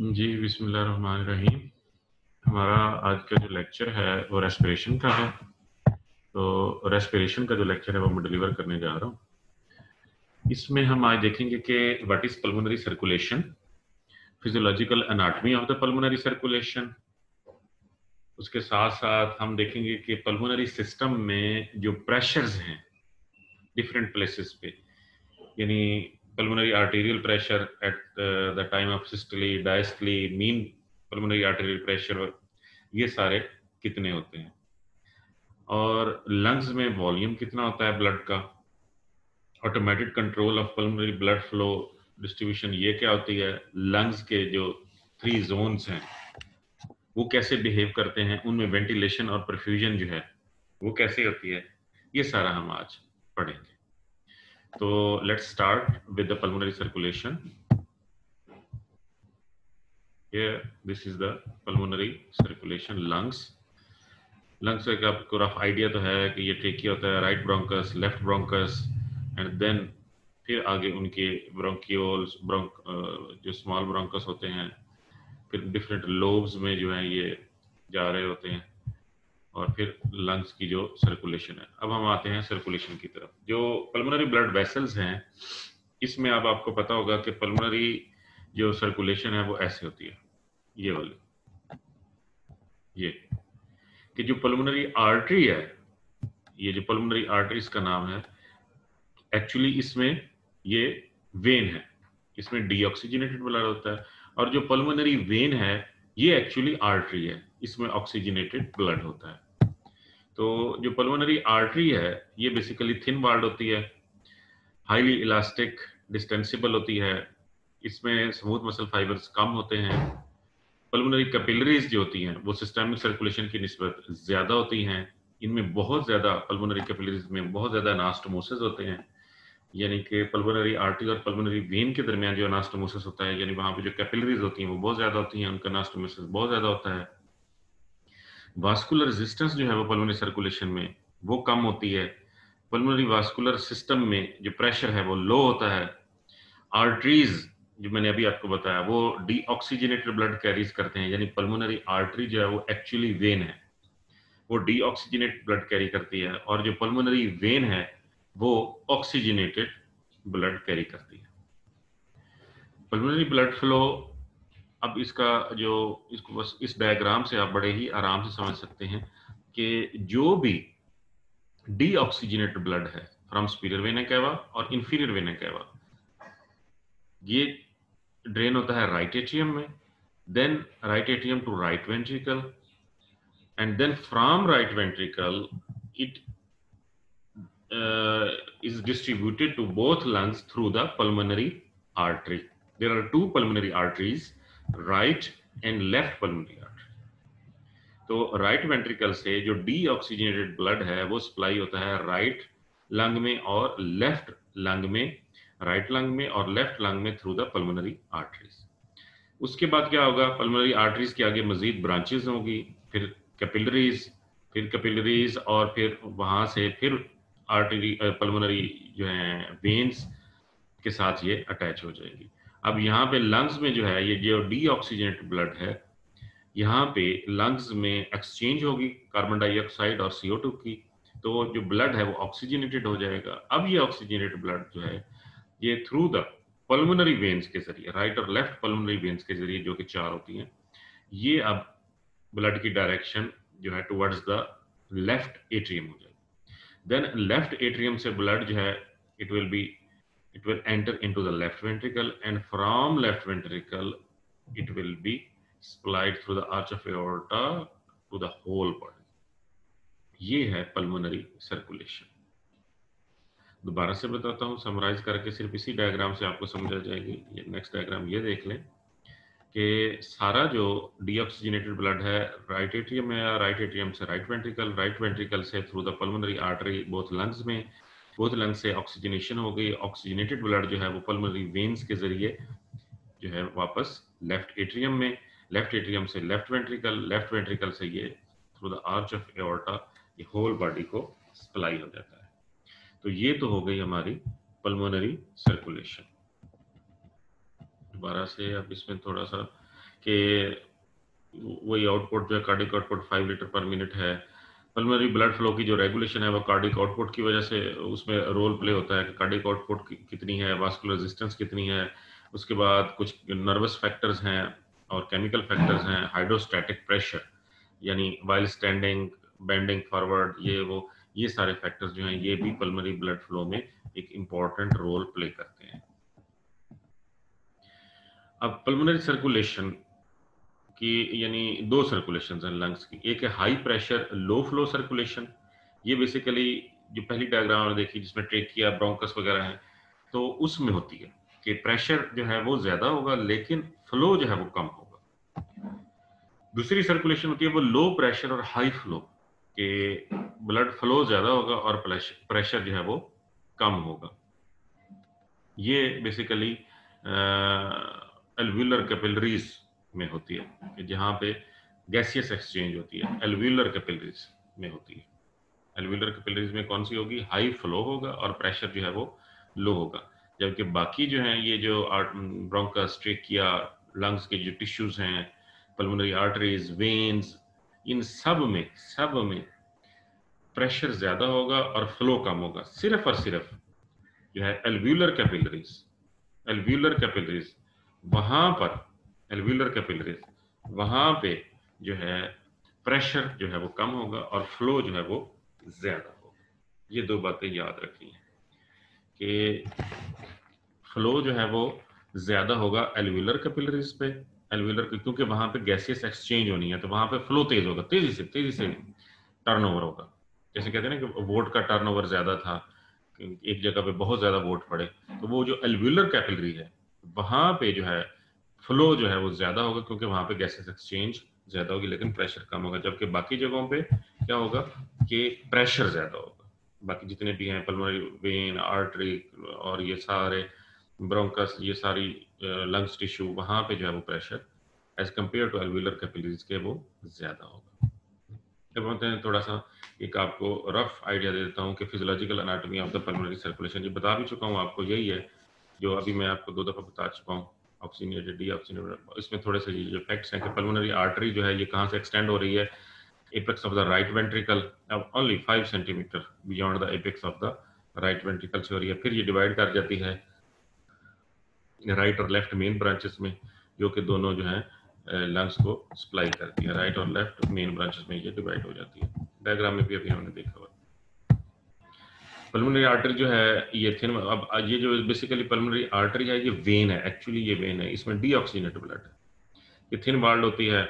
जी, बिस्मिल्लाहिर्रहमानिर्रहीम। हमारा आज का जो लेक्चर है वो रेस्पिरेशन का है। तो रेस्पिरेशन का जो लेक्चर है वो मैं डिलीवर करने जा रहा हूँ। इसमें हम आज देखेंगे कि what is pulmonary circulation, physiological anatomy of the pulmonary circulation. उसके साथ साथ हम देखेंगे कि पल्मोनरी सिस्टम में जो प्रेशर्स हैं डिफरेंट प्लेसेस पे, यानी pulmonary arterial pressure at the time of systole, diastole, mean pulmonary arterial pressure, ये सारे कितने होते हैं, और लंग्स में वॉल्यूम कितना होता है ब्लड का, automatic control of pulmonary blood flow distribution ये क्या होती है, लंग्स के जो 3 जोन्स हैं वो कैसे बिहेव करते हैं, उनमें वेंटिलेशन और परफ्यूजन जो है वो कैसे होती है, ये सारा हम आज पढ़ेंगे। तो let's start with the pulmonary circulation. Here this is the pulmonary circulation lungs. Lungs का आपको रफ आइडिया तो है कि ये ट्रेकिया होता है, right bronchus, left bronchus, and then फिर आगे उनके ब्रोंकियोल्स, जो स्मॉल ब्रोंकस होते हैं, फिर डिफरेंट लोब्स में जो है ये जा रहे होते हैं, और फिर लंग्स की जो सर्कुलेशन है। अब हम आते हैं सर्कुलेशन की तरफ। जो पल्मोनरी ब्लड वेसल्स हैं, इसमें अब आपको पता होगा कि पल्मोनरी जो सर्कुलेशन है वो ऐसे होती है, ये वाली, ये कि जो पल्मोनरी आर्टरी है, ये जो पल्मोनरी आर्टरी इसका नाम है, एक्चुअली इसमें ये वेन है, इसमें डीऑक्सीजनेटेड ब्लड होता है, और जो पल्मोनरी वेन है ये एक्चुअली आर्टरी है, इसमें ऑक्सीजनेटेड ब्लड होता है। तो जो पल्मोनरी आर्टरी है ये बेसिकली थिन वॉल्ड होती है, हाईली इलास्टिक, डिस्टेंसिबल होती है, इसमें स्मूथ मसल फाइबर्स कम होते हैं। पल्मोनरी कैपिलरीज जो होती हैं वो सिस्टमिक सर्कुलेशन की निस्बत ज्यादा होती हैं, इनमें बहुत ज्यादा, पल्मोनरी कैपिलरीज में बहुत ज्यादा अनास्टोमोसिस होते हैं, यानी कि पल्मोनरी आर्टरी और पल्मोनरी वेन के दरमियान जो अनास्टोमोसिस होता है, यानी वहां पे जो कैपिलरीज होती हैं वो बहुत ज्यादा होती हैं, उनका अनास्टोमोसिस बहुत ज्यादा होता है। वास्कुलर रेजिस्टेंस जो है वो पल्मोनरी सर्कुलेशन में वो कम होती है। पल्मोनरी वास्कुलर सिस्टम में जो प्रेशर है वो लो होता है। आर्टरीज जो मैंने अभी आपको बताया वो डीऑक्सीजनेटेड ब्लड कैरीज करते हैं, यानी पल्मोनरी आर्टरी जो है वो एक्चुअली वेन है, वो डीऑक्सीजनेटेड ब्लड कैरी करती है, और जो पल्मोनरी वेन है वो ऑक्सीजनेटेड ब्लड कैरी करती है। पल्मोनरी ब्लड फ्लो, अब इसका जो, इसको बस इस डायग्राम से आप बड़े ही आराम से समझ सकते हैं कि जो भी डीऑक्सीजनेटेड ब्लड है फ्रॉम सुपीरियर वेना केवा और इंफीरियर वेना केवा, ये ड्रेन होता है राइट एट्रियम में, then right atrium to right ventricle, and then from right ventricle it is distributed to both lungs through the pulmonary artery. There are two pulmonary arteries, right and left pulmonary artery. तो right ventricle से जो deoxygenated blood है वो supply होता है right lung में और left lung में, राइट लंग में और लेफ्ट लंग में थ्रू द पल्मोनरी आर्टरीज। उसके बाद क्या होगा, पल्मोनरी आर्टरीज के आगे मजीद ब्रांचेस होंगी, फिर कैपिलरीज, फिर कैपिलरीज और फिर वहां से फिर आर्टरी, पल्मोनरी जो है वेन्स के साथ ये अटैच हो जाएगी। अब यहाँ पे लंग्स में जो है ये जो डीऑक्सीजनेटेड ब्लड है, यहाँ पे लंग्स में एक्सचेंज होगी कार्बन डाइऑक्साइड और CO2 की, तो जो ब्लड है वो ऑक्सीजनेटेड हो जाएगा। अब ये ऑक्सीजनेटेड ब्लड जो है ये थ्रू द पल्मोनरी वेन्स के जरिए, राइट और लेफ्ट पल्मोनरी वेन्स के जरिए जो कि 4 होती हैं, ये अब ब्लड की डायरेक्शन जो है टुवर्ड्स द लेफ्ट एट्रियम हो जाएगी। देन लेफ्ट एट्रियम से ब्लड जो है it will enter into the left ventricle, and from left ventricle it will be supplied through the arch of aorta to the whole body। ये है pulmonary circulation. दोबारा से बताता हूँ समराइज करके, सिर्फ इसी डायग्राम से आपको समझ आ जाएगी। ये नेक्स्ट डायग्राम ये देख लें कि सारा जो डीऑक्सीजनेटेड ब्लड है राइट एट्रियम में, राइट एट्रियम से राइट वेंट्रिकल, राइट वेंट्रिकल से through the pulmonary artery both lungs में, बोथ लंग्स से ऑक्सीजनेशन हो गई, ऑक्सीजनेटेड ब्लड जो है वो पल्मोनरी वेन्स के जरिए जो है वापस लेफ्ट एट्रियम में, लेफ्ट एट्रियम से लेफ्ट वेंट्रिकल, लेफ्ट वेंट्रिकल से ये through the arch of aorta ये होल बॉडी को सप्लाई हो जाता है। तो ये तो हो गई हमारी पल्मोनरी सर्कुलेशन। दोबारा से अब इसमें थोड़ा सा कि वही आउटपुट जो है कार्डिक आउटपुट 5 लीटर पर मिनट है। पल्मोनरी ब्लड फ्लो की जो रेगुलेशन है वो कार्डिक आउटपुट की वजह से उसमें रोल प्ले होता है कि कार्डिक आउटपुट कितनी है, वास्कुलर रेजिस्टेंस कितनी है। उसके बाद कुछ नर्वस फैक्टर्स हैं और केमिकल फैक्टर्स हैं, हाइड्रोस्टैटिक प्रेशर यानी वाइल स्टैंडिंग, बेंडिंग फॉरवर्ड, ये सारे फैक्टर्स जो हैं ये भी पल्मोनरी ब्लड फ्लो में एक इंपॉर्टेंट रोल प्ले करते हैं। अब पल्मोनरी सर्कुलेशन की यानी दो सर्कुलेशन हैं लंग्स की, एक है high pressure low flow circulation. ये बेसिकली जो पहली डायग्राम हमने देखी जिसमें ट्रेकिया ब्रोंकस वगैरह है, तो उसमें होती है कि प्रेशर जो है वो ज्यादा होगा लेकिन फ्लो जो है वो कम होगा। दूसरी सर्कुलेशन होती है वो लो प्रेशर और हाई फ्लो, के ब्लड फ्लो ज्यादा होगा और प्रेशर जो है वो कम होगा। ये बेसिकली एल्व्यूलर कैपिलरीज में होती है कि जहां पे गैसियस एक्सचेंज होती है, एल्व्यूलर कैपिलरीज में होती है। एल्व्यूलर कैपिलरीज में कौन सी होगी? हाई फ्लो होगा और प्रेशर जो है वो लो होगा। जबकि बाकी जो है ये जो ब्रोंकस, ट्रेकिया, लंग्स के जो टिश्यूज हैं, पल्मोनरी आर्टरीज, वेन्स, इन सब में प्रेशर ज्यादा होगा और फ्लो कम होगा। सिर्फ और सिर्फ जो है एल्व्यूलर कैपिलरीज वहां पर एल्व्यूलर कैपिलरीज वहां पे जो है प्रेशर जो है वो कम होगा और फ्लो जो है वो ज्यादा होगा। ये दो बातें याद रखनी है कि फ्लो जो है वो ज्यादा होगा एल्व्यूलर कैपिलरीज पे, क्योंकि वहां पे गैसियस एक्सचेंज होनी है तो वहां पे फ्लो तेज होगा, तेजी से टर्नओवर होगा। जैसे कहते हैं ना कि वोट का टर्नओवर ज्यादा था, एक जगह पे बहुत ज्यादा वोट पड़े, तो वो जो एल्व्यूलर कैपिलरी है वहां पे जो है फ्लो जो है वो ज्यादा होगा क्योंकि वहां पे गैसेस एक्सचेंज ज्यादा होगी लेकिन प्रेशर कम होगा। जबकि बाकी जगहों पे क्या होगा कि प्रेशर ज्यादा होगा। बाकी जितने भी हैं पल्मोनरी वेन, आर्टरी और ये सारे ब्रोंकस, ये सारी लंग्स टिश्यू, वहां पे जो है वो pressure as compare to alveolar capillaries के वो ज्यादा होगा। जब होते हैं थोड़ा सा एक आपको रफ आइडिया दे देता हूँ कि physiological anatomy of the pulmonary circulation, ये बता भी चुका हूँ आपको, यही है जो अभी मैं आपको 2 दफा बता चुका हूँ। ऑक्सीनेटेड, डीऑक्सीनेटेड, इसमें थोड़े से ये फैक्ट्स हैं कि पल्मोनरी आर्टरी जो है ये कहाँ से एक्सटेंड हो रही है, apex of the right ventricle, अब only 5 centimetre beyond the apex of the right ventricle से हो रही है। फिर ये डिवाइड कर जाती है राइट और लेफ्ट मेन ब्रांचेस में, जो कि दोनों जो है लंग्स को सप्लाई करती है। राइट और लेफ्ट मेन ब्रांचेस में ये डिवाइड हो जाती है। डायग्राम में भी अभी हमने देखा हुआ। पल्मोनरी आर्टरी जो है ये थिन, अब ये जो बेसिकली पल्मोनरी आर्टरी है ये वेन है, एक्चुअली ये वेन है, इसमें डीऑक्सीनेटेड ब्लड है। ये थिन वॉल्ड होती है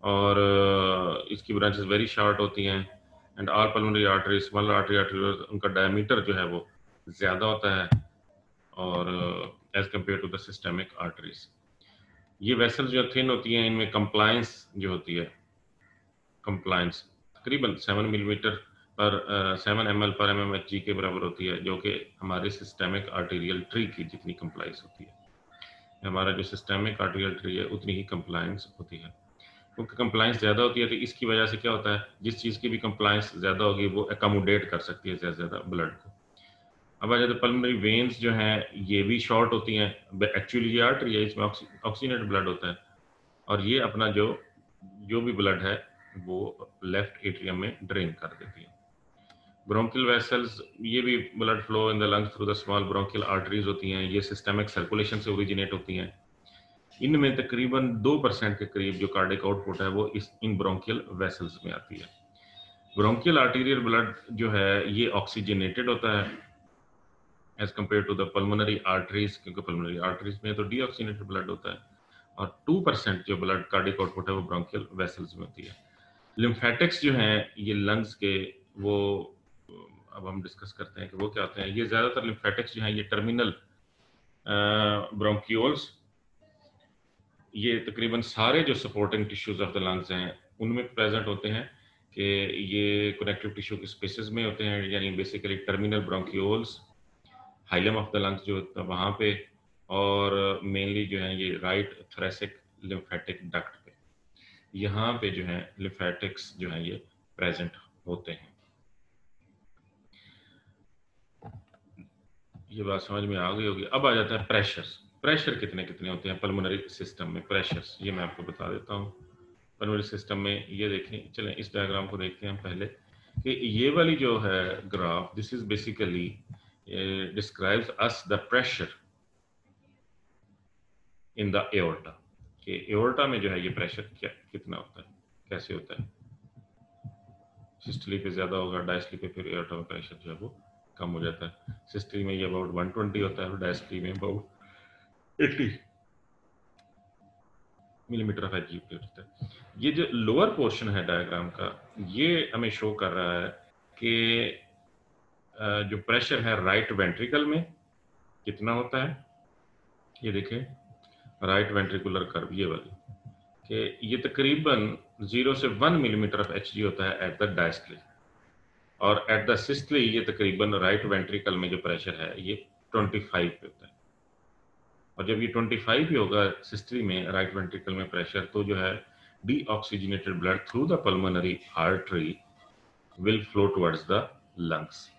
और इसकी ब्रांचेस वेरी शॉर्ट होती हैं। And all pulmonary artery, small artery, उनका डायमीटर जो है वो ज्यादा होता है और as compare to the systemic arteries. ये वेसल्स जो थिन होती हैं इनमें कंप्लायंस जो होती है, कंप्लायंस तकरीबन 7 मिलीमीटर पर 7 ml पर mmHg के बराबर होती है, जो कि हमारे सिस्टेमिक आर्टीरियल ट्री की जितनी कंप्लायंस होती है। हमारा जो सिस्टेमिक आर्टीरियल ट्री है उतनी ही कंप्लायंस होती है। क्योंकि कंप्लायंस ज़्यादा होती है तो इसकी वजह से क्या होता है, जिस चीज़ की भी कंप्लायंस ज़्यादा होगी वो एकोमोडेट कर सकती है ज़्यादा ब्लड को। अब आ जाते हैं पल्मोनरी वेन्स जो हैं ये भी शॉर्ट होती हैं, एक्चुअली ये आर्टरी है, इसमें ऑक्सीनेटेड ब्लड होता है और ये अपना जो जो भी ब्लड है वो लेफ्ट एट्रियम में ड्रेन कर देती है। ब्रोंकियल वेसल्स, ये भी blood flow in the lungs through the small bronchial arteries होती हैं, ये सिस्टेमिक सर्कुलेशन से ओरिजिनेट होती हैं। इनमें तकरीबन 2% के करीब जो कार्डिक आउटपुट है वो इस इन ब्रोंकियल वेसल्स में आती है। ब्रोंकियल आर्टीरियल ब्लड जो है ये ऑक्सीजनेटेड होता है as compare to the pulmonary arteries, क्योंकि पल्मोनरी आर्टरीज में तो डीऑक्सीनेटेड ब्लड होता है और 2% जो ब्लड कार्डिक आउटपुट है वो ब्रोंकियल वेसल्स में होती है। लिम्फेटिक्स जो हैं ये लंग्स के, वो अब हम डिस्कस करते हैं कि वो क्या होते हैं। ये ज्यादातर लिम्फेटिक्स जो हैं ये टर्मिनल ब्रोंक्यूल्स, ये तकरीबन सारे जो supporting tissues of the lungs हैं उनमें प्रेजेंट होते हैं कि ये कनेक्टिव टिश्यू के स्पेसेस में होते हैं, यानी basically terminal bronchioles, hilum of the lungs जो होता है वहाँ पे, और मेनली जो है ये राइट थोरेसिक लिम्फेटिक डक्ट पे, यहाँ पे जो है लिम्फेटिक्स जो है ये प्रेजेंट होते हैं। ये बात समझ में आ गई होगी। अब आ जाता है प्रेशर। प्रेशर कितने कितने होते हैं पल्मोनरी सिस्टम में, प्रेशर्स ये मैं आपको बता देता हूँ। पल्मोनरी सिस्टम में ये देखें, चलें इस डायग्राम को देखते हैं हम पहले कि ये वाली जो है graph, this is basically describes us the pressure in the aorta, कि एओर्टा में जो है ये प्रेशर क्या कितना होता है, कैसे होता है। सिस्टली पे ज्यादा होगा, डायस्टली पे फिर एओर्टा में प्रेशर जो है वो कम हो जाता है। सिस्टली में ये अबाउट 120 होता है और डायस्टली में अबाउट 80 मिलीमीटर ऑफ एच होता है। ये जो लोअर पोर्शन है डायग्राम का, ये हमें शो कर रहा है कि जो प्रेशर है राइट वेंट्रिकल में कितना होता है। ये देखें राइट वेंट्रिकुलर कर्व ये वाली, कि ये तकरीबन 0 से 1 मिलीमीटर ऑफ एच होता है एट द डायस्टली, और एट द सिस्टली ये तकरीबन राइट वेंट्रिकल में जो प्रेशर है ये 25 पे होता है। और जब ये 25 ही होगा सिस्टली में राइट वेंट्रिकल में प्रेशर, तो जो है deoxygenated blood through the pulmonary artery will flow towards the lungs.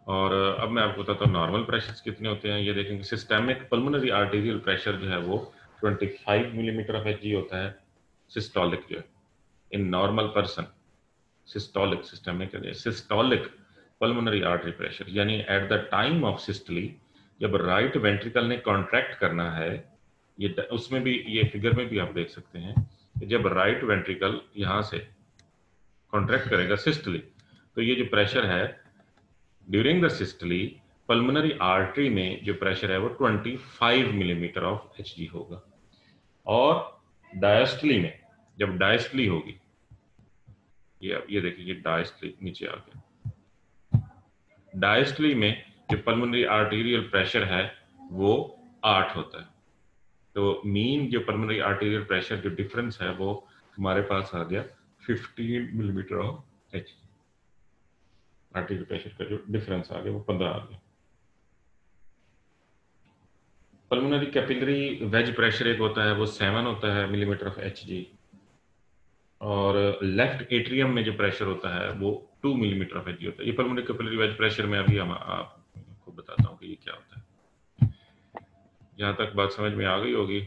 और अब मैं आपको बताता हूँ नॉर्मल प्रेशर्स कितने होते हैं। ये देखेंगे सिस्टेमिक पल्मोनरी आर्टेरियल प्रेशर जो है वो 25 मिलीमीटर ऑफ एच होता है। सिस्टोलिक जो है in normal person, systolic systemic systolic pulmonary artery pressure, यानी at the time of systole जब राइट वेंट्रिकल ने कॉन्ट्रैक्ट करना है, ये उसमें भी ये फिगर में भी आप देख सकते हैं कि जब राइट वेंट्रिकल यहाँ से कॉन्ट्रैक्ट करेगा सिस्टली, तो ये जो प्रेशर है during the systole pulmonary artery में जो प्रेशर है वो 25 मिलीमीटर ऑफ एच होगा। और डायस्टली में जब डायस्टली होगी, ये देखिए ये डायस्टली नीचे आ गया, डायस्टली में जो पल्मोनरी आर्टेरियल प्रेशर है वो 8 होता है। तो मीन जो पल्मोनरी आर्टेरियल प्रेशर जो डिफरेंस है वो हमारे पास आ गया 15 millimetre of H. Arterial pressure का जो डिफरेंस आ गया वो 15 आ गया। पल्मोनरी कैपिलरी वेज प्रेशर एक होता है वो 7 होता है मिलीमीटर ऑफ एच जी, और लेफ्ट एट्रियम में जो प्रेशर होता है वो 2 मिलीमीटर ऑफ एच होता है। ये पल्मोनरी कैपिलरी वेज प्रेशर में अभी हम आपको बताता हूँ कि ये क्या होता है। यहाँ तक बात समझ में आ गई होगी,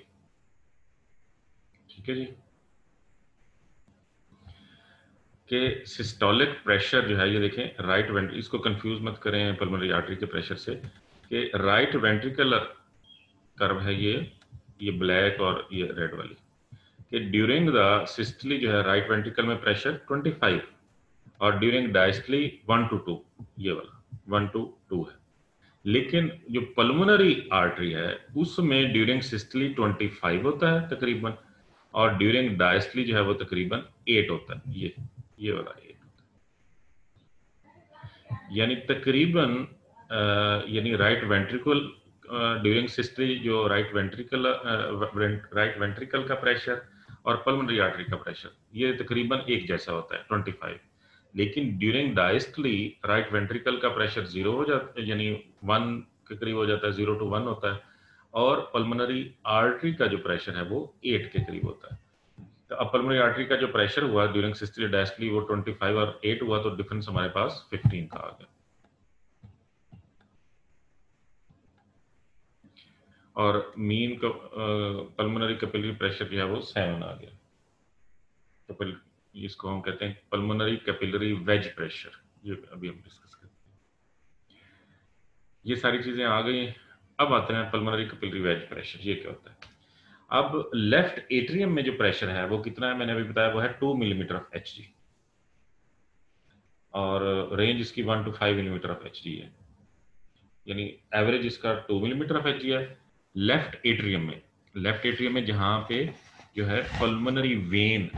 ठीक है जी। कि सिस्टोलिक प्रेशर जो है ये देखें राइट वेंट्रिकल, इसको कंफ्यूज मत करें पल्मोनरी आर्टरी के प्रेशर से, कि राइट वेंट्रिकल कर्व है ये ब्लैक और ये रेड वाली, कि ड्यूरिंग द सिस्टली जो है राइट वेंट्रिकल में प्रेशर 25 और ड्यूरिंग डायस्टली 1 to 2, ये वाला 1 to 2 है। लेकिन जो पल्मोनरी आर्टरी है उसमें ड्यूरिंग सिस्टली 25 होता है तकरीबन, और ड्यूरिंग डायस्टली जो है वो तकरीबन 8 होता है, ये वाला 8 होता है। यानी तकरीबन यानी राइट वेंट्रिकल ड्यूरिंग सिस्टली जो राइट वेंट्रिकल का प्रेशर और पल्मोनरी आर्टरी का प्रेशर ये तकरीबन एक जैसा होता है 25। लेकिन ड्यूरिंग डायस्टली राइट वेंट्रिकल का प्रेशर 0 हो जाता है, यानी 1 के करीब हो जाता है, 0 to 1 होता है, और पल्मोनरी आर्टरी का जो प्रेशर है वो 8 के करीब होता है। तो अब पल्मोनरी आर्टरी का जो प्रेशर हुआ ड्यूरिंग सिस्टली डायस्टली वो 25 और 8 हुआ, तो डिफरेंस हमारे पास 15 का आ गया। और मीन पल्मोनरी कैपिलरी प्रेशर जो है वो 7 आ गया। तो इसको हम कहते हैं पल्मोनरी कैपिलरी वेज प्रेशर, ये अभी हम डिस्कस करते हैं। ये सारी चीजें आ गई। अब आते हैं पल्मोनरी कैपिलरी वेज प्रेशर, ये क्या होता है। अब लेफ्ट एट्रियम में जो प्रेशर है वो कितना है, मैंने अभी बताया वो है 2 मिलीमीटर ऑफ एच जी, और रेंज इसकी 1 to 5 millimetre of H G है, यानी एवरेज इसका 2 मिलीमीटर ऑफ एच जी है। लेफ्ट एट्रियम में जहां पे जो है पल्मोनरी वेन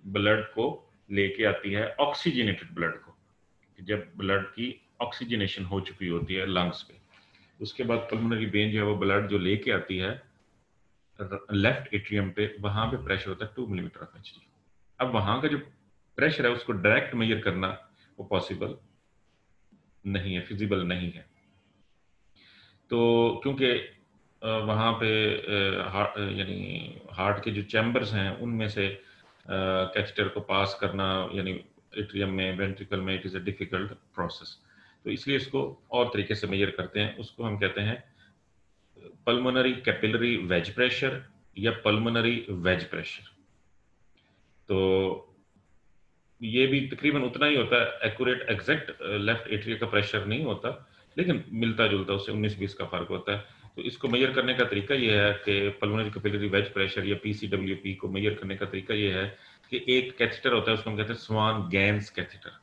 ब्लड को लेके आती है, ऑक्सीजनेटेड ब्लड को, जब ब्लड की ऑक्सीजनेशन हो चुकी होती है लंग्स पे, उसके बाद पल्मोनरी वेन जो है वो ब्लड जो लेके आती है लेफ्ट एट्रियम पे, वहां पे प्रेशर होता है 2 मिलीमीटर ऑफ एच। अब वहां का जो प्रेशर है उसको डायरेक्ट मेजर करना वो पॉसिबल नहीं है, फिजिबल नहीं है। तो क्योंकि वहां पे यानी हार्ट के जो चैम्बर्स हैं उनमें से कैथेटर को पास करना, यानी एट्रियम में वेंट्रिकल में, it is a difficult process, तो इसलिए इसको और तरीके से मेजर करते हैं, उसको हम कहते हैं पल्मोनरी कैपिलरी वेज प्रेशर या पल्मोनरी वेज प्रेशर। तो ये भी तकरीबन उतना ही होता है, एक्यूरेट एग्जैक्ट लेफ्ट एट्रिया का प्रेशर नहीं होता, लेकिन मिलता जुलता, उससे 19-20 का फर्क होता है। तो इसको मेजर करने का तरीका ये है कि पल्मोनरी कैपिलरी वेज प्रेशर या पीसीडब्ल्यूपी को मेजर करने का तरीका ये है कि एक कैथेटर होता है, उसको हम कहते हैं स्वान गैंस कैथेटर।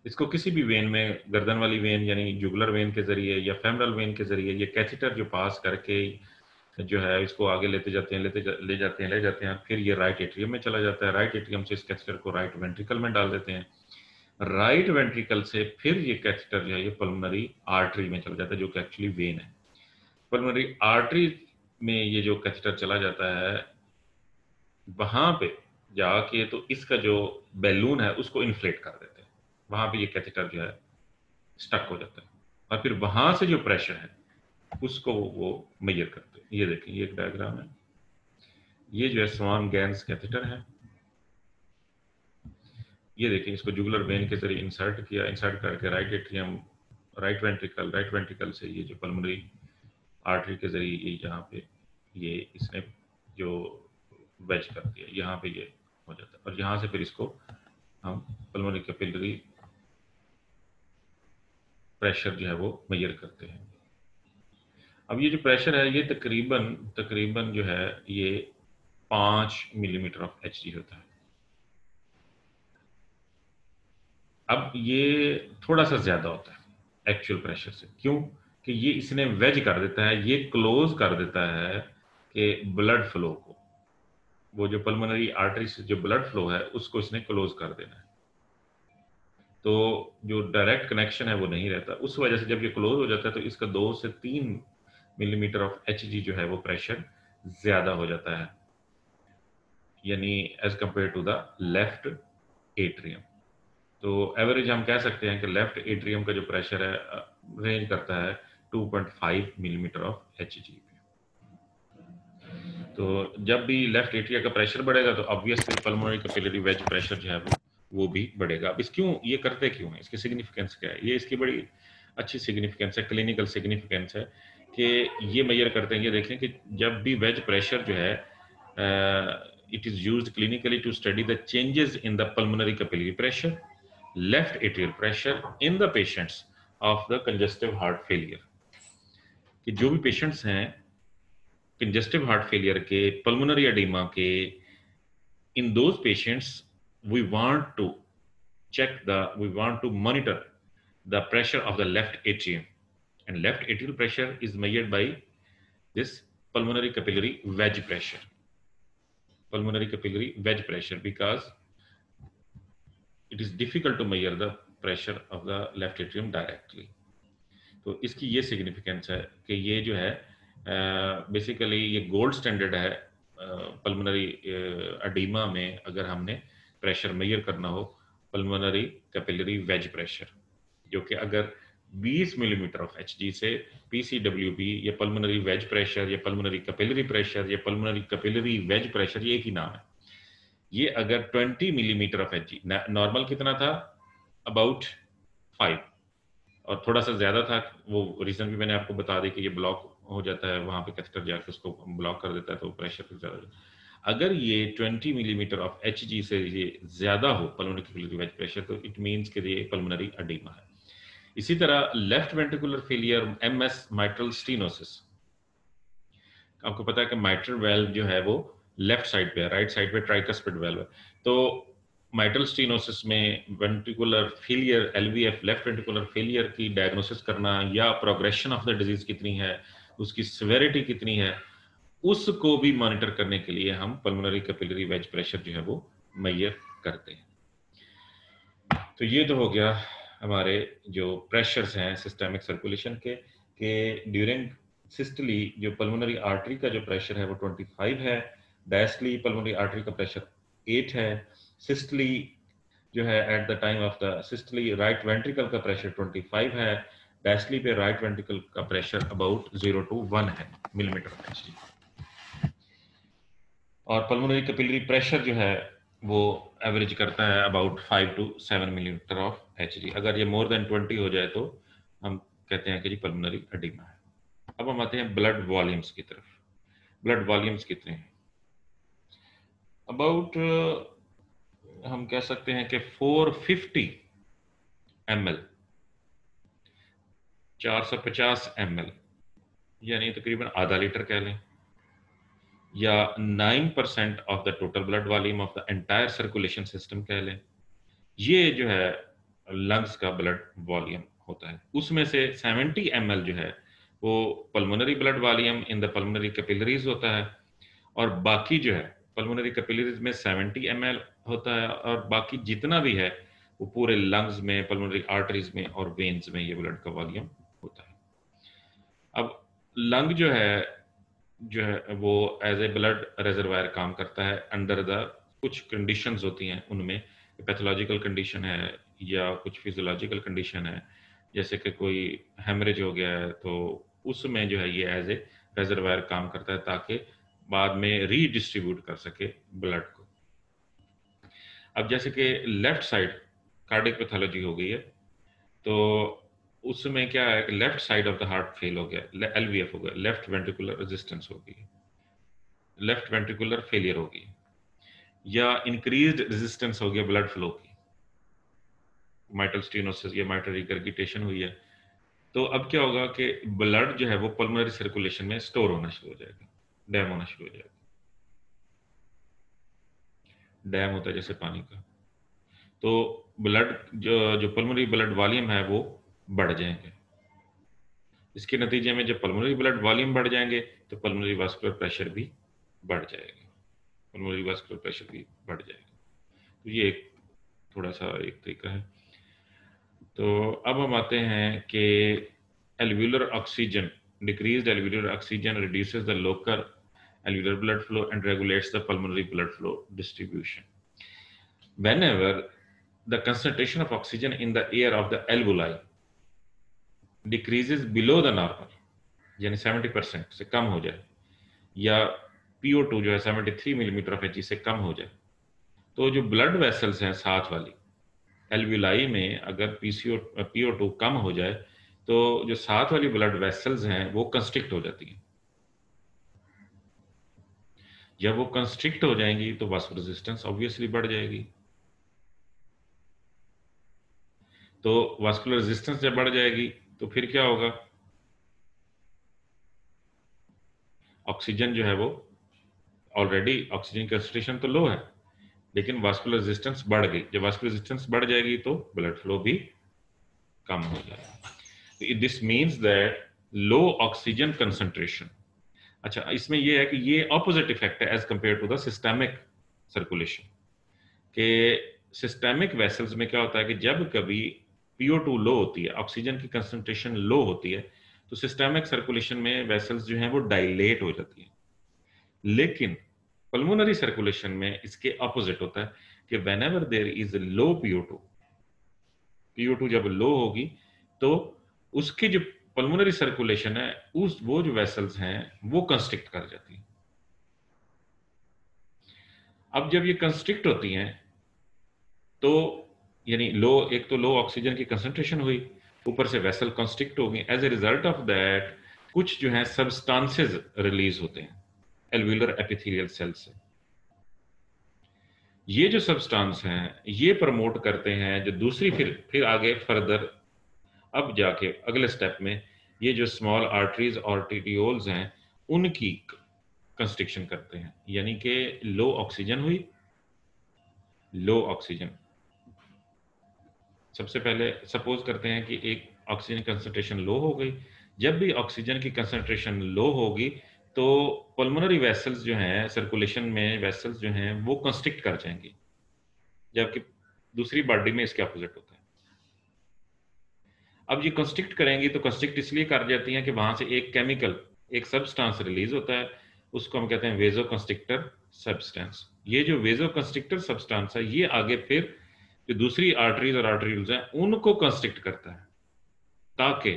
इसको किसी भी वेन में, गर्दन वाली वेन यानी जुगुलर वेन के जरिए या फेमरल वेन के जरिए, ये कैथेटर जो पास करके जो है इसको आगे लेते जाते हैं, ले जाते हैं, फिर ये राइट एट्रियम में चला जाता है। राइट एट्रियम से इस कैथेटर को राइट वेंट्रिकल में डाल देते हैं। राइट वेंट्रिकल से फिर ये कैथेटर जो है ये पल्मोनरी आर्टरी में चला जाता है, जो कि एक्चुअली वेन है। पल्मोनरी आर्टरी में ये जो कैथेटर चला जाता है, वहां पे जाके तो इसका जो बैलून है उसको इन्फ्लेट कर देते हैं, वहां पे ये कैथेटर जो है स्टक हो जाता है, और फिर वहां से जो प्रेशर है उसको वो मेजर करते हैं। ये देखिए, ये एक डायग्राम है, ये जो है स्वान गैंस कैथेटर है। ये देखिए, इसको जुगुलर वेन के जरिए इंसर्ट किया, इंसर्ट करके राइट एट्रियम, राइट वेंट्रिकल से ये जो पल्मोनरी आर्टरी के जरिए ये यहाँ पे ये इसने जो वेज कर दिया, यहाँ पे ये हो जाता है, और यहाँ से फिर इसको हम पल्मोनरी कैपिलरी प्रेशर जो है वो मेजर करते हैं। अब ये जो प्रेशर है ये तकरीबन जो है ये 5 मिलीमीटर ऑफ एचजी होता है। अब ये थोड़ा सा ज्यादा होता है एक्चुअल प्रेशर से, क्यों कि ये इसने वेज कर देता है, ये क्लोज कर देता है कि ब्लड फ्लो को, वो जो पल्मोनरी आर्टरी से जो ब्लड फ्लो है उसको इसने क्लोज कर देना है। तो जो डायरेक्ट कनेक्शन है वो नहीं रहता, उस वजह से जब ये क्लोज हो जाता है तो इसका 2 से 3 मिलीमीटर ऑफ एचजी जो है वो प्रेशर ज्यादा हो जाता है, यानी as compare to the left atrium. तो एवरेज हम कह सकते हैं कि लेफ्ट एट्रियम का जो प्रेशर है रेंज करता है 2.5 मिलीमीटर ऑफ एचजी। तो जब भी लेफ्ट एट्रिया का प्रेशर बढ़ेगा तो obviously pulmonary capillary wedge pressure जो है वो भी बढ़ेगा। अब इस क्यों ये करते क्यों है, इसकी सिग्निफिकेंस क्या है? ये इसकी बड़ी अच्छी सिग्निफिकेंस है, क्लिनिकल सिग्निफिकेंस है कि ये मेजर करते हैं। ये देखें कि जब भी वेज प्रेशर जो है it is used clinically to study the changes in the pulmonary capillary pressure, left atrial pressure in the patients of the congestive heart failure. कि जो भी पेशेंट्स हैं कंजेस्टिव हार्ट फेलियर के, पल्मोनरी एडिमा के, in those patients we want to we want to monitor the pressure of the left atrium, and left atrial pressure is measured by this pulmonary capillary wedge pressure, because it is difficult to measure the pressure of the left atrium directly. तो इसकी ये significance है कि ये जो है basically ये gold standard है पल्मोनरी एडिमा में। अगर हमने प्रेशर मेजर करना हो पल्मोनरी कैपिलरी वेज प्रेशर, जो कि अगर 20 मिलीमीटर ऑफ एचजी से पीसीडब्ल्यूबी या पल्मोनरी वेज प्रेशर या पल्मोनरी कैपिलरी प्रेशर या पल्मोनरी कैपिलरी वेज प्रेशर, ये एक ही नाम है। ये अगर 20 मिलीमीटर ऑफ एचजी, नॉर्मल कितना था अबाउट 5 और थोड़ा सा ज्यादा था, वो रीजन भी मैंने आपको बता दी कि ये ब्लॉक हो जाता है, वहां पे कैथेटर जाके उसको ब्लॉक कर देता है, तो प्रेशर ज्यादा हो जाता है। अगर ये 20 मिलीमीटर ऑफ एचजी से ये ज्यादा हो पल्मोनरी कैपिलरी वेज प्रेशर, तो इट मींस कि ये पल्मोनरी एडिमा है। इसी तरह left ventricular failure, MS, mitral stenosis. आपको पता है कि माइट्रल वेल्व जो है वो लेफ्ट साइड पे है, राइट साइड पे ट्राइकस्पिड वेल्व है। तो माइट्रल स्टेनोसिस में ventricular failure, LVF, left ventricular failure की डायग्नोसिस करना या प्रोग्रेशन ऑफ द डिजीज कितनी है, उसकी सिवियरिटी कितनी है, उसको भी मॉनिटर करने के लिए हम पल्मोनरी कैपिलरी वेज प्रेशर जो है वो मेजर करते हैं। तो ये तो हो गया हमारे जो प्रेशर्स हैं सिस्टेमिक सर्कुलेशन के ड्यूरिंग सिस्टली जो पल्मोनरी आर्टरी का जो प्रेशर है वो 25 है, डायस्टली पल्मोनरी आर्टरी का प्रेशर 8 है, सिस्टली जो है eight the time of the systole right ventricle का प्रेशर 25 है, डायस्टली पे राइट वेंट्रिकल का प्रेशर अबाउट 0 to 1 है मिलीमीटर ऑफ एचजी। और पल्मोनरी कैपिलरी प्रेशर जो है वो एवरेज करता है about 5 to 7 millimetre of Hg. अगर ये मोर देन 20 हो जाए तो हम कहते हैं कि जी पल्मोनरी एडिमा है। अब हम आते हैं ब्लड वॉल्यूम्स की तरफ। ब्लड वॉल्यूम्स कितने हैं? अबाउट हम कह सकते हैं कि 450 ml, 450 ml, यानी तकरीबन आधा लीटर कह लें, या 9% of the total blood volume of the entire circulation system कह लें। ये जो है लंग्स का ब्लड वॉल्यूम होता है। उसमें से 70 ml जो है वो pulmonary blood volume in the pulmonary capillaries होता है, और बाकी जो है पल्मोनरी कैपिलरीज में 70 ml होता है, और बाकी जितना भी है वो पूरे लंग्स में, पल्मोनरी आर्टरीज में और वेन्स में ये ब्लड का वॉल्यूम होता है। अब लंग जो है वो एज ए ब्लड रिजर्वायर काम करता है अंडर द कुछ कंडीशंस होती हैं, उनमें पैथोलॉजिकल कंडीशन है या कुछ फिजियोलॉजिकल कंडीशन है, जैसे कि कोई हेमरेज हो गया है तो उसमें जो है ये एज ए रिजर्वायर काम करता है ताकि बाद में रीडिस्ट्रीब्यूट कर सके ब्लड को। अब जैसे कि लेफ्ट साइड कार्डियक पैथोलॉजी हो गई है, तो उसमें क्या है कि left side of the heart fail हो गया, एलवीएफ हो गया, लेफ्ट वेंट्रिकुलर रेजिस्टेंस हो गई, लेफ्ट वेंट्रिकुलर फेलियर हो गई, या इंक्रीज्ड रेजिस्टेंस हो गया ब्लड फ्लो की, माइटल स्टेनोसिस या माइटल रिगर्गिटेशन हुई है। तो अब क्या होगा कि ब्लड जो है वो पल्मोनरी सर्कुलेशन में स्टोर होना शुरू हो जाएगा, डैम होना शुरू हो जाएगा। डैम होता है जैसे पानी का, तो ब्लड जो पल्मोनरी ब्लड वॉल्यूम है वो बढ़ जाएंगे। इसके नतीजे में जब पल्मोनरी ब्लड वॉल्यूम बढ़ जाएंगे तो पल्मोनरी वास्कुलर प्रेशर भी बढ़ जाएगा, पल्मोनरी वास्कुलर प्रेशर भी बढ़ जाएगा। तो ये एक थोड़ा सा एक तरीका है। तो अब हम आते हैं कि alveolar oxygen, decreased alveolar oxygen reduces the local alveolar blood flow and regulates the pulmonary blood flow distribution. Whenever the concentration of oxygen in the air of the alveoli decreases below the normal, यानी 70% से कम हो जाए, या PO2 जो है 73 millimetre of H से कम हो जाए, तो जो ब्लड वेसल्स हैं साथ वाली एल्वुलाई में अगर PO2 कम हो जाए तो जो साथ वाली ब्लड वेसल्स हैं वो कंस्ट्रिक्ट हो जाती हैं। जब वो कंस्ट्रिक्ट हो जाएंगी तो वास्कुलर रेजिस्टेंस ऑब्वियसली बढ़ जाएगी। तो वास्कुलर रेजिस्टेंस जब बढ़ जाएगी तो फिर क्या होगा, ऑक्सीजन जो है वो ऑलरेडी ऑक्सीजन की कंसंट्रेशन तो लो है, लेकिन वास्कुलर रेजिस्टेंस बढ़ गई। जब वास्कुलर रेजिस्टेंस बढ़ जाएगी तो ब्लड फ्लो भी कम हो जाएगा। This means that low oxygen concentration. अच्छा, इसमें ये है कि ये ऑपोजिट इफेक्ट है as compare to the systemic circulation, के सिस्टेमिक वेसल्स में क्या होता है कि जब कभी PO2 लो होती है, ऑक्सीजन की कंसंट्रेशन लो होती है, तो सिस्टेमिक सर्कुलेशन में वेसल्स जो हैं वो डायलेट हो जाती हैं। लेकिन पल्मोनरी सर्कुलेशन में इसके ऑपोजिट होता है कि whenever there is low PO2 जब लो होगी तो उसकी जो पल्मोनरी सर्कुलेशन है उस वो जो वेसल्स हैं वो कंस्ट्रिक्ट कर जाती हैं। अब जब ये कंस्ट्रिक्ट होती हैं तो यानी लो, एक तो लो ऑक्सीजन की कंसंट्रेशन हुई, ऊपर से वेसल कंस्ट्रिक्ट हो गई। As a result of that कुछ जो है सब्सटेंसेस रिलीज होते हैं एल्वुलर एपिथेलियल सेल से। ये जो सब्सटेंस हैं ये प्रमोट करते हैं जो दूसरी फिर आगे फर्दर अब जाके अगले स्टेप में ये जो स्मॉल आर्टरीज और टिट्यूल्स हैं उनकी कंस्ट्रिक्शन करते हैं। यानी कि लो ऑक्सीजन हुई, लो ऑक्सीजन, सबसे पहले सपोज करते हैं कि एक ऑक्सीजन कंसंट्रेशन लो हो गई। जब भी ऑक्सीजन की कंसंट्रेशन लो होगी तो पल्मोनरी वेसल्स जो हैं सर्कुलेशन में वेसल्स जो हैं वो कंस्ट्रिक्ट कर जाएंगी, जबकि दूसरी बॉडी में इसके अपोजिट होता है। अब ये कंस्ट्रिक्ट करेंगी तो कंस्ट्रिक्ट इसलिए कर जाती हैं कि वहां से एक केमिकल, एक सब्सटेंस रिलीज होता है, उसको हम कहते हैं वेजो कंस्ट्रिक्टर सब्सटेंस। ये जो वेजो कंस्ट्रिक्टर सब्सटेंस है ये आगे फिर जो दूसरी आर्टरीज और आर्टरीज हैं उनको कंस्ट्रिक्ट करता है ताकि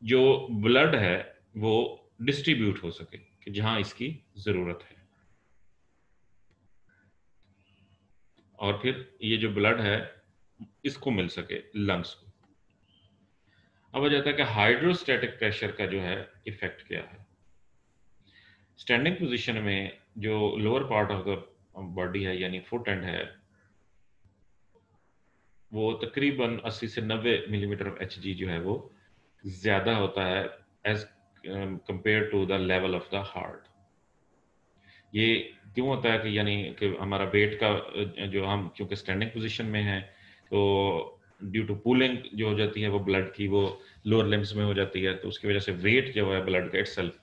जो ब्लड है वो डिस्ट्रीब्यूट हो सके कि जहां इसकी जरूरत है, और फिर ये जो ब्लड है इसको मिल सके लंग्स को। अब आ जाता है कि हाइड्रोस्टैटिक प्रेशर का जो है इफेक्ट क्या है। स्टैंडिंग पोजीशन में जो lower part of the body है यानी फुट एंड है, वो तकरीबन 80 से 90 मिलीमीटर ऑफ एच जो है वो ज़्यादा होता है as compare to the level of the heart. ये क्यों होता है कि यानी कि हमारा वेट का जो हम क्योंकि स्टैंडिंग पोजीशन में है तो ड्यू टू पुलिंग जो हो जाती है वो ब्लड की वो लोअर लिम्स में हो जाती है, तो उसकी वजह से वेट जो है ब्लड का इटसेल्फ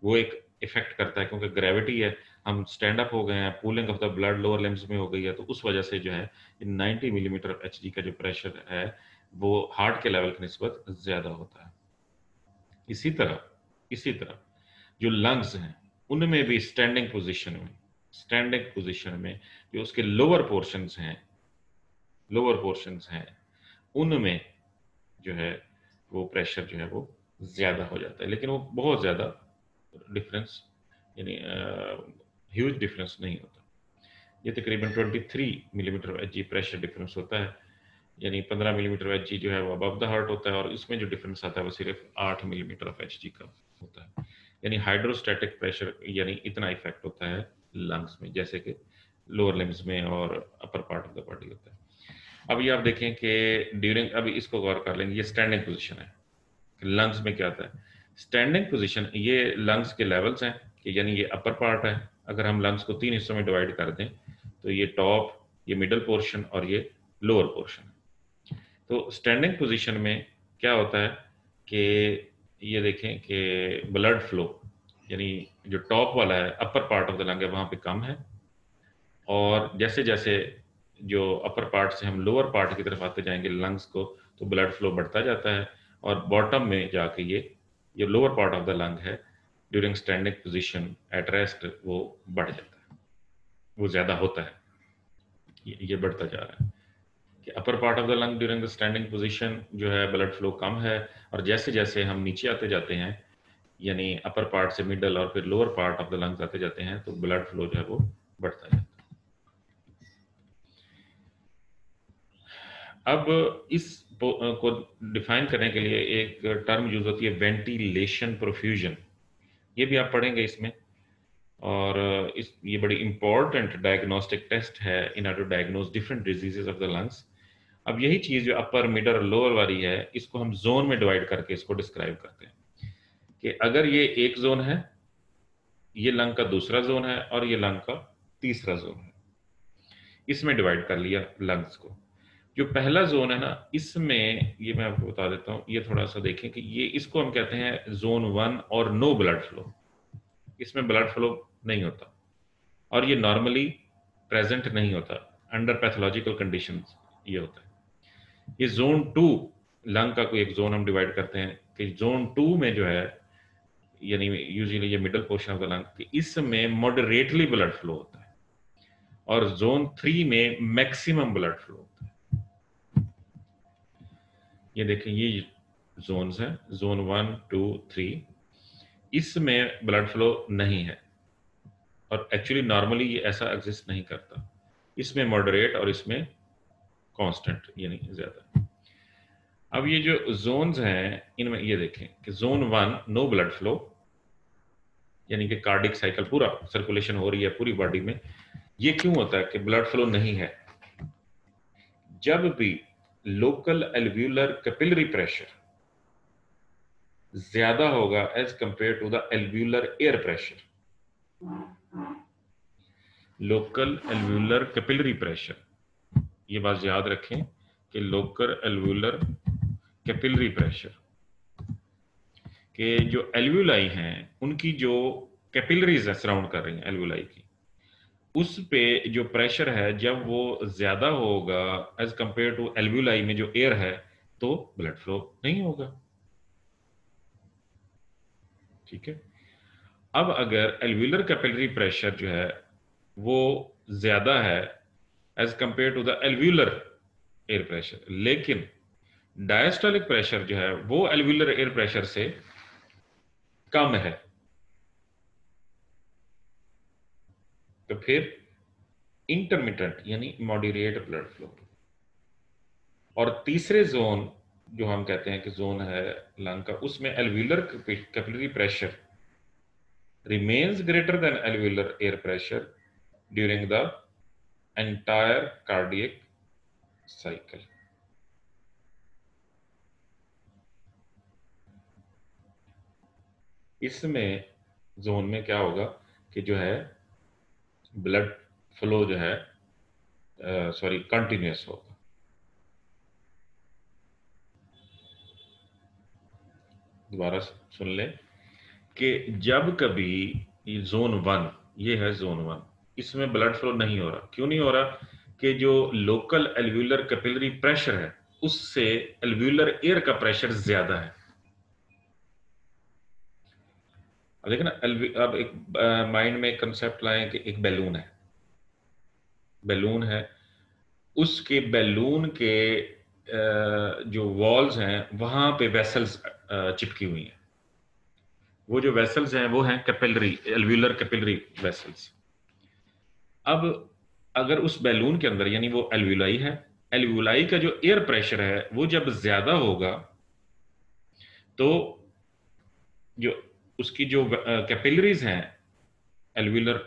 वो एक इफेक्ट करता है, क्योंकि ग्रेविटी है, हम स्टैंड अप हो गए हैं, pulling of the blood lower limbs में हो गई है, तो उस वजह से जो है 90 मिलीमीटर एच का जो प्रेशर है वो हार्ट के लेवल की निस्बत ज़्यादा होता है। इसी तरह जो लंग्स हैं उनमें भी स्टैंडिंग पोजीशन में जो उसके लोअर पोर्शंस हैं उनमें जो है वो प्रेशर जो है वो ज़्यादा हो जाता है, लेकिन वो बहुत ज़्यादा डिफरेंस यानी ह्यूज डिफरेंस नहीं होता। ये तकरीबन 23 millimetre H G pressure difference होता है, यानी 15 मिलीमीटर एच जी जो है वो अबव द हार्ट होता है, और इसमें जो डिफरेंस आता है वो सिर्फ 8 मिलीमीटर ऑफ एच जी का होता है। यानी हाइड्रोस्टैटिक प्रेशर यानी इतना इफेक्ट होता है लंग्स में, जैसे कि लोअर लिम्स में और upper part of the body होता है। अब ये आप देखें कि ड्यूरिंग, अभी इसको गौर कर लेंगे, ये स्टैंडिंग पोजीशन है, लंग्स में क्या होता है। स्टैंडिंग पोजीशन, ये लंग्स के लेवल्स हैं कि यानी ये अपर पार्ट है, अगर हम लंग्स को 3 हिस्सों में डिवाइड कर दें तो ये टॉप, ये मिडल पोर्शन और ये लोअर पोर्शन। तो स्टैंडिंग पोजीशन में क्या होता है कि ये देखें कि ब्लड फ्लो यानी जो टॉप वाला है upper part of the lung है वहाँ पे कम है, और जैसे जैसे जो अपर पार्ट से हम लोअर पार्ट की तरफ आते जाएंगे लंग्स को, तो ब्लड फ्लो बढ़ता जाता है, और बॉटम में जाके ये lower part of the lung है during standing position at rest वो बढ़ जाता है, वो ज़्यादा होता है, ये बढ़ता जा रहा है कि upper part of the lung during the standing position जो है ब्लड फ्लो कम है, और जैसे जैसे हम नीचे आते जाते हैं यानी अपर पार्ट से मिडल और फिर lower part of the lungs आते जाते हैं तो ब्लड फ्लो जो है वो बढ़ता जाता है। अब इस को डिफाइन करने के लिए एक टर्म यूज होती है वेंटिलेशन प्रोफ्यूजन, ये भी आप पढ़ेंगे इसमें, और ये बड़ी इंपॉर्टेंट डायग्नोस्टिक टेस्ट है in order to diagnose different diseases of the lungs. अब यही चीज जो अपर मिडल और लोअर वाली है इसको हम जोन में डिवाइड करके इसको डिस्क्राइब करते हैं कि अगर ये एक जोन है, ये लंग का दूसरा जोन है और ये लंग का तीसरा जोन है, इसमें डिवाइड कर लिया लंग्स को। जो पहला जोन है ना, इसमें ये मैं आपको बता देता हूँ, ये थोड़ा सा देखें कि ये इसको हम कहते हैं जोन 1 और नो ब्लड फ्लो, इसमें ब्लड फ्लो नहीं होता और ये नॉर्मली प्रेजेंट नहीं होता, अंडर पैथोलॉजिकल कंडीशंस ये होता है। ये जोन 2 लंग का कोई एक जोन हम डिवाइड करते हैं कि जोन 2 में जो है यानी यूजुअली ये middle portion of the lung, इसमें मॉडरेटली ब्लड फ्लो होता है, और जोन 3 में मैक्सिमम ब्लड फ्लो होता है। ये देखें ये जोन्स हैं, जोन 1 2 3, इसमें ब्लड फ्लो नहीं है और एक्चुअली नॉर्मली ये ऐसा एग्जिस्ट नहीं करता, इसमें मॉडरेट और इसमें कांस्टेंट यानी ज्यादा। अब ये जो जोन्स हैं इनमें ये देखें कि जोन 1 नो ब्लड फ्लो यानी कि कार्डिक साइकिल पूरा सर्कुलेशन हो रही है पूरी बॉडी में। ये क्यों होता है कि ब्लड फ्लो नहीं है? जब भी लोकल एल्व्यूलर कैपिलरी प्रेशर ज्यादा होगा as compare to the alveolar air pressure, local alveolar capillary pressure, ये बात याद रखें कि लोकल एल्व्यूलर कैपिलरी प्रेशर के जो एल्व्यूलाई हैं उनकी जो कैपिलरीज है सराउंड कर रही हैं एल्व्यूलाई की, उस पे जो प्रेशर है जब वो ज्यादा होगा एज कंपेयर टू एल्व्यूलाई में जो एयर है तो ब्लड फ्लो नहीं होगा। ठीक है, अब अगर एल्व्यूलर कैपिलरी प्रेशर जो है वो ज्यादा है as compare to the alveolar air pressure, लेकिन डायस्टोलिक प्रेशर जो है वो एल्व्यूलर एयर प्रेशर से कम है, तो फिर इंटरमिटेंट यानी मॉडरेट ब्लड फ्लो। और तीसरे जोन जो हम कहते हैं कि जोन है लंग का, उसमें alveolar capillary pressure remains greater than alveolar air pressure during the entire cardiac cycle. इसमें जोन में क्या होगा कि जो है ब्लड फ्लो जो है सॉरी कंटिन्यूस होगा। दोबारा सुन लें कि जब कभी जोन वन, ये है जोन वन, इसमें ब्लड फ्लो नहीं हो रहा। क्यों नहीं हो रहा? कि जो लोकल एल्व्यूलर कैपिलरी प्रेशर है उससे एल्व्यूलर एयर का प्रेशर ज्यादा है। अब देखना, अब एक माइंड में कंसेप्ट लाएं कि एक बैलून है, बैलून है, उसके बैलून के जो वॉल्स हैं वहां पे वेसल्स चिपकी हुई हैं। वो जो वेसल्स हैं वो हैं कैपिलरी, एल्व्यूलर कैपिलरी वेसल्स। अब अगर उस बैलून के अंदर, यानी वो एल्व्यूलाई है, एल्व्यूलाई का जो एयर प्रेशर है वो जब ज्यादा होगा तो जो उसकी जो कैपिलरीज हैं, एल्व्यूलर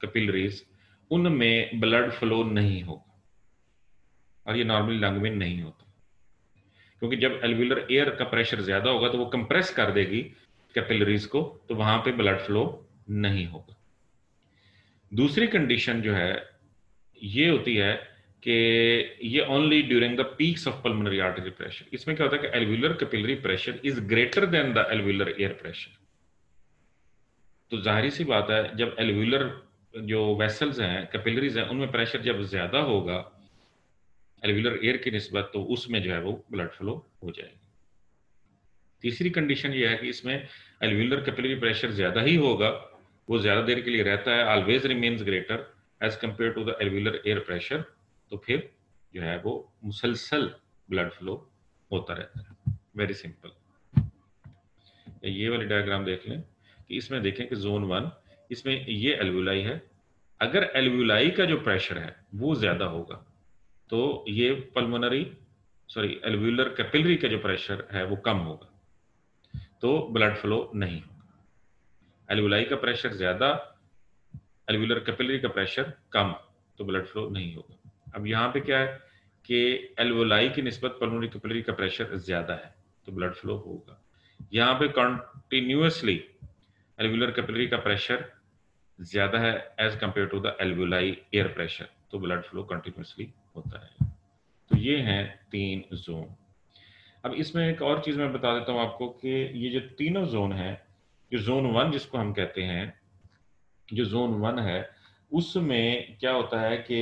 कैपिलरीज, उनमें ब्लड फ्लो नहीं होगा। और ये नॉर्मली लंग में नहीं होता, क्योंकि जब एल्व्यूलर एयर का प्रेशर ज्यादा होगा तो वो कंप्रेस कर देगी कैपिलरीज को, तो वहां पे ब्लड फ्लो नहीं होगा। दूसरी कंडीशन जो है ये होती है कि ये only during the peaks of pulmonary artery pressure. इसमें क्या होता है कि alveolar capillary pressure is greater than the alveolar air pressure. तो जाहिर सी बात है, जब एल्व्यूलर जो वेसल्स हैं, कैपिलरीज हैं, उनमें प्रेशर जब ज्यादा होगा एल्व्यूलर एयर की निस्बत, तो उसमें जो है वो ब्लड फ्लो हो जाएगी। तीसरी कंडीशन ये है कि इसमें एल्व्यूलर कैपिलरी प्रेशर ज्यादा ही होगा, वो ज्यादा देर के लिए रहता है, always remains greater as compare to the alveolar air pressure. तो फिर जो है वो मुसलसल ब्लड फ्लो होता रहता है। Very simple. ये वाली डायग्राम देख लें कि इसमें देखें कि जोन वन, इसमें ये एल्व्यूलाई है। अगर एल्व्यूलाई का जो प्रेशर है वो ज्यादा होगा तो ये पल्मोनरी सॉरी एल्व्यूलर कैपिलरी का जो प्रेशर है वो कम होगा, तो ब्लड फ्लो नहीं होगा। एल्वुलाई का प्रेशर ज्यादा, एल्वुलर कैपिलरी का प्रेशर कम, तो ब्लड फ्लो नहीं होगा। अब यहाँ पे क्या है कि एल्वुलाई की निस्बत पल्मोनरी कैपिलरी का प्रेशर ज्यादा है, तो ब्लड फ्लो होगा। यहाँ पे कॉन्टिन्यूसली एल्वुलर कैपिलरी का प्रेशर ज्यादा है as compare to the alveoli air pressure, तो ब्लड फ्लो कंटिन्यूसली होता है। तो ये हैं 3 जोन। अब इसमें एक और चीज मैं बता देता हूं आपको कि ये जो तीनों जोन है, जो जोन वन जिसको हम कहते हैं, जो जोन वन है उसमें क्या होता है कि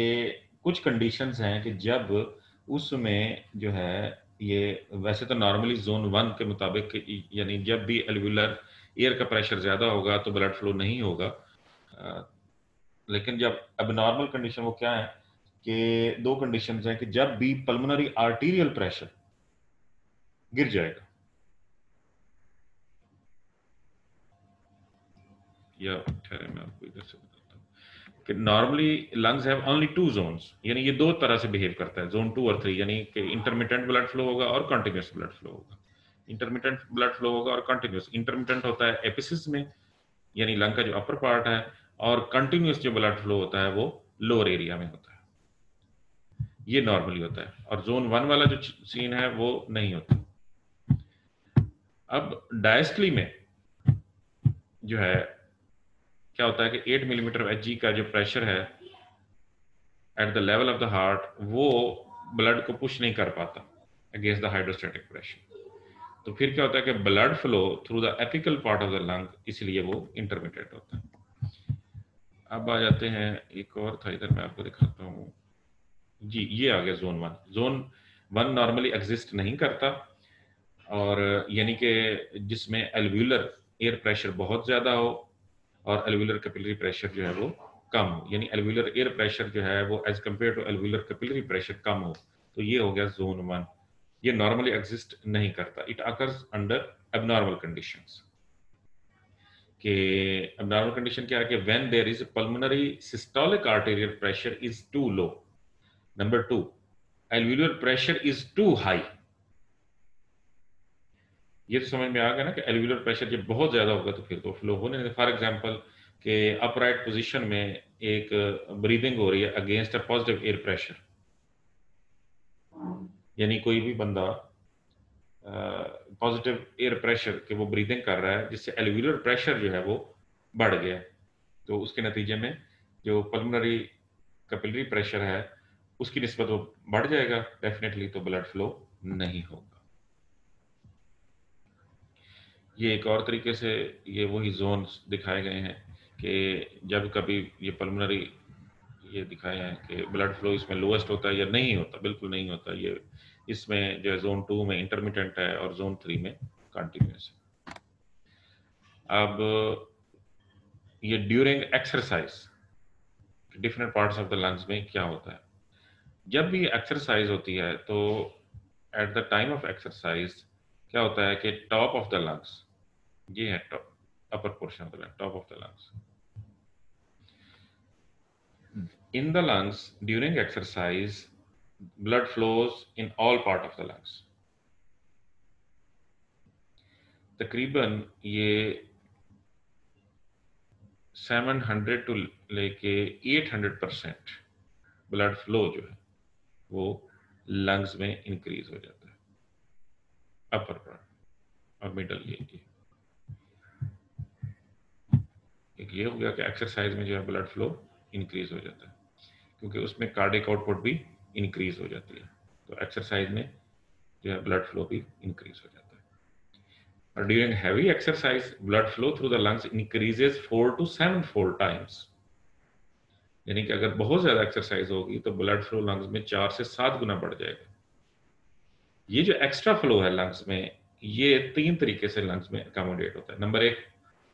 कुछ कंडीशंस हैं कि जब उसमें जो है ये, वैसे तो नॉर्मली जोन वन के मुताबिक, यानी जब भी एल्व्यूलर एयर का प्रेशर ज्यादा होगा तो ब्लड फ्लो नहीं होगा। लेकिन जब अब नॉर्मल कंडीशन वो क्या है कि 2 कंडीशंस हैं कि जब भी पल्मोनरी आर्टीरियल प्रेशर गिर जाएगा, या ठहरे मैं आपको इधर से बताता हूँ कि normally lungs have only 2 zones, यानी ये 2 तरह से बिहेव करता है, जोन 2 और 3, यानी कि इंटरमिटेंट ब्लड फ्लो होगा और कंटिन्यूस ब्लड फ्लो होगा। इंटरमिटेंट ब्लड फ्लो होगा और कंटिन्यूस। इंटरमिटेंट होता है एपिसिस में, यानी लंग का जो अपर पार्ट है, और कंटिन्यूस जो ब्लड फ्लो होता है वो लोअर एरिया में होता है। ये नॉर्मली होता है, और जोन 1 वाला जो सीन है वो नहीं होता। अब डायस्टली में जो है क्या होता है कि 8 मिलीमीटर Hg का जो प्रेशर है at the level of the heart, वो ब्लड को पुश नहीं कर पाता अगेंस्ट द हाइड्रोस्टैटिक प्रेशर। तो फिर क्या होता है कि blood flow through the apical part of the lung, इसलिए वो इंटरमिटेंट होता है। अब आ जाते हैं, एक और था इधर मैं आपको दिखाता हूँ जी, ये आ गया zone one. Zone one normally exist नहीं करता, और यानी कि जिसमें एल्व्यूलर एयर प्रेशर बहुत ज्यादा हो और एल्व्यूलर कैपिलरी प्रेशर जो है वो कम हो, यानी एल्व्यूलर एयर प्रेशर जो है वो as compare to alveolar capillary pressure कम हो, तो ये हो गया जोन वन। ये नॉर्मली एग्जिस्ट नहीं करता। It occurs under abnormal conditions. कि एबनॉर्मल कंडीशन क्या है कि when there is pulmonary systolic arterial pressure is too low, number 2 alveolar pressure is too high, ये तो समझ में आ गया ना कि एल्वियुलर प्रेशर जब बहुत ज़्यादा होगा तो फिर तो फ्लो होने नहीं। फॉर एग्जांपल कि अपराइट पोजीशन में एक ब्रीदिंग हो रही है against a positive air pressure, यानी कोई भी बंदा पॉजिटिव एयर प्रेशर के वो ब्रीदिंग कर रहा है जिससे एल्वियुलर प्रेशर जो है वो बढ़ गया है, तो उसके नतीजे में जो पल्मोनरी कैपिलरी प्रेशर है उसकी निस्बत वो बढ़ जाएगा डेफिनेटली, तो ब्लड फ्लो नहीं होगा। ये एक और तरीके से ये वही जोन्स दिखाए गए हैं कि जब कभी ये पल्मोनरी ये दिखाया है कि ब्लड फ्लो इसमें लोएस्ट होता है या नहीं होता, बिल्कुल नहीं होता। ये इसमें जो है जोन 2 में इंटरमिटेंट है और जोन 3 में कंटिन्यूस है। अब ये during exercise different parts of the lungs में क्या होता है, जब भी एक्सरसाइज होती है तो eight the time of exercise क्या होता है कि टॉप ऑफ द लंग्स, ये है top upper portion of the lung, top of the lungs, in the lungs during exercise blood flows in all part of the lungs। तकरीबन ये 700 to लेके 800% blood flow जो है वो लंग्स में increase हो जाता है, अपर पार्ट और मिडल। ये एक ये हो गया कि एक्सरसाइज में जो है ब्लड फ्लो इंक्रीज हो जाता है क्योंकि उसमें कार्डियक आउटपुट भी इंक्रीज हो जाती है, तो एक्सरसाइज में जो है ब्लड फ्लो भी इंक्रीज हो जाता है। और during heavy exercise blood flow through the lungs increases 4 to 7 fold times, यानी कि अगर बहुत ज्यादा एक्सरसाइज होगी तो ब्लड फ्लो लंग्स में 4 से 7 गुना बढ़ जाएगा। ये जो एक्स्ट्रा फ्लो है लंग्स में, ये 3 तरीके से लंग्स में अकोमोडेट होता है। नंबर 1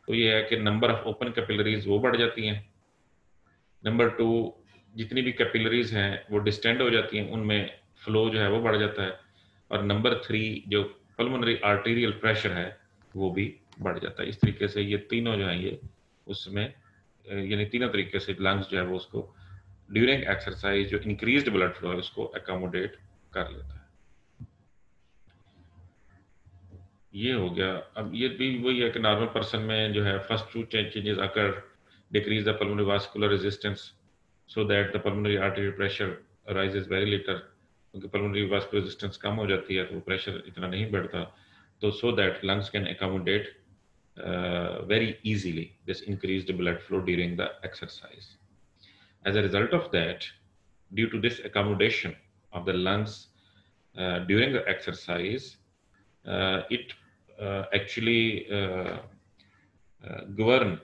तो ये है कि नंबर ऑफ ओपन कैपिलरीज वो बढ़ जाती हैं। नंबर 2 जितनी भी कैपिलरीज हैं वो डिस्टेंड हो जाती हैं, उनमें फ्लो जो है वो बढ़ जाता है। और नंबर 3 जो पल्मोनरी आर्टीरियल प्रेशर है वो भी बढ़ जाता है। इस तरीके से ये तीनों जो है ये उसमें यानी तीनों तरीके से लंग्स जो है वो उसको ड्यूरिंग एक्सरसाइज जो इंक्रीज्ड ब्लड फ्लो है उसको अकोमोडेट कर लेता है। ये हो गया। अब ये भी वही है कि नॉर्मल पर्सन में जो है first two changes occur decrease the pulmonary vascular resistance so that the pulmonary arterial pressure rises very little, क्योंकि pulmonary vascular resistance कम हो जाती है तो प्रेशर इतना नहीं बढ़ता, तो so that lungs can accommodate very easily this increased blood flow during the exercise. As a result of that, due to this accommodation of the lungs during the exercise, it actually govern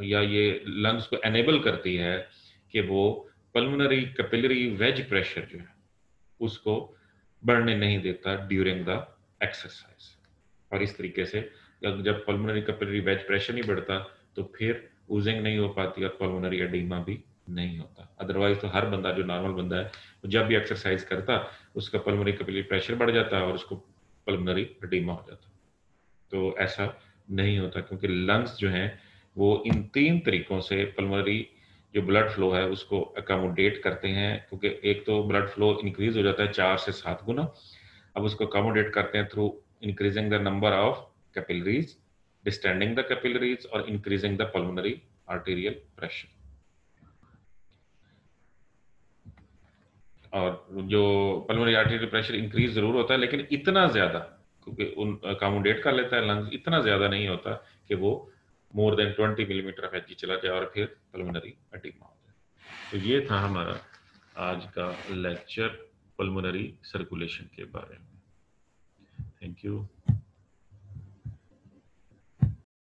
या ये lungs को enable करती है कि वो pulmonary capillary wedge pressure जो है उसको बढ़ने नहीं देता ड्यूरिंग द एक्सरसाइज। और इस तरीके से जब पल्मोनरी कैपिलरी वेज प्रेशर नहीं बढ़ता तो फिर ऊजिंग नहीं हो पाती और पल्मोनरी एडीमा भी नहीं होता। अदरवाइज तो हर बंदा जो नॉर्मल बंदा है जब भी एक्सरसाइज करता उसका पल्मोनरी कैपिलरी प्रेशर बढ़ जाता है और उसको पल्मोनरी एडीमा हो जाता। तो ऐसा नहीं होता क्योंकि लंग्स जो हैं वो इन 3 तरीकों से पल्मोनरी जो ब्लड फ्लो है उसको अकोमोडेट करते हैं। क्योंकि एक तो ब्लड फ्लो इंक्रीज हो जाता है 4 से 7 गुना, अब उसको अकोमोडेट करते हैं through increasing the number of capillaries, distending the capillaries और increasing the pulmonary arterial pressure. और जो पल्मोनरी आर्टेरियल प्रेशर इंक्रीज जरूर होता है लेकिन इतना ज्यादा, क्योंकि उन अकोमोडेट कर लेता है लंग्स, इतना ज्यादा नहीं होता कि वो more than 20 millimetre of Hg चला जाए और फिर पल्मोनरी एडिमा हो जाए। तो ये था हमारा आज का लेक्चर पल्मोनरी सर्कुलेशन के बारे में। Thank you.